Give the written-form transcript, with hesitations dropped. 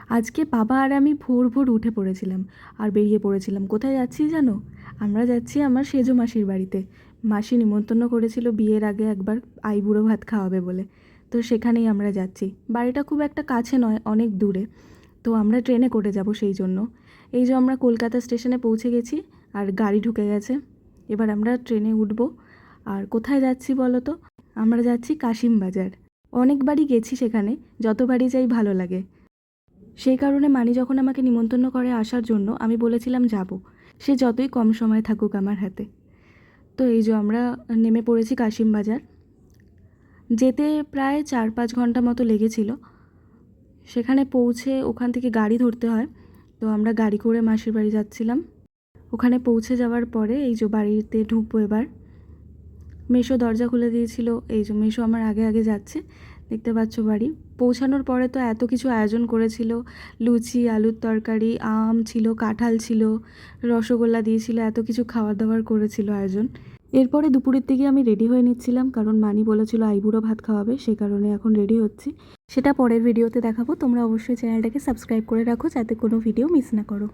আজকে বাবা আর আমি ভোর ভোর উঠে পড়েছিলাম আর বেরিয়ে পড়েছিলাম। কোথায় যাচ্ছি জানো? আমরা যাচ্ছি আমার সেজো মাসির বাড়িতে। মাসি নিমন্ত্রণ করেছিল বিয়ের আগে একবার আইবুড়ো ভাত খাওয়াবে বলে। তো সেখানেই আমরা যাচ্ছি। বাড়িটা খুব একটা কাছে নয়, অনেক দূরে। তো আমরা ট্রেনে করে যাব সেই জন্য। এই যে আমরা কলকাতা স্টেশনে পৌঁছে গেছি আর গাড়ি ঢুকে গেছে। এবার আমরা ট্রেনে উঠবো। আর কোথায় যাচ্ছি বলো তো? আমরা যাচ্ছি কাশিম বাজার। অনেকবারই গেছি সেখানে, যতবারই যাই ভালো লাগে। সেই কারণে মানি যখন আমাকে নিমন্ত্রণ করে আসার জন্য আমি বলেছিলাম যাব, সে যতই কম সময় থাকুক আমার হাতে। তো এই যে আমরা নেমে পড়েছি কাশিম বাজার। যেতে প্রায় 4-5 ঘন্টা মতো লেগেছিল। সেখানে পৌঁছে ওখান থেকে গাড়ি ধরতে হয়। তো আমরা গাড়ি করে মাসির বাড়ি যাচ্ছিলাম। ওখানে পৌঁছে যাওয়ার পরে এই যে বাড়িতে ঢুকবো এবার। মেশো দরজা খুলে দিয়েছিল। এই যে মেশো আমার আগে আগে যাচ্ছে, দেখতে পাচ্ছ বাড়ি। পৌঁছানোর পরে তো এত কিছু আয়োজন করেছিল, লুচি, আলুর তরকারি, আম ছিল, কাঁঠাল ছিল, রসগোল্লা দিয়েছিল, এত কিছু খাবার দাবার করেছিল আয়োজন। এরপরে দুপুরের দিকে আমি রেডি হয়ে নিচ্ছিলাম, কারণ মানি বলেছিল আইবুড়ো ভাত খাওয়াবে, সেই কারণে এখন রেডি হচ্ছি। সেটা পরের ভিডিওতে দেখাবো। তোমরা অবশ্যই চ্যানেলটাকে সাবস্ক্রাইব করে রাখো যাতে কোনো ভিডিও মিস না করো।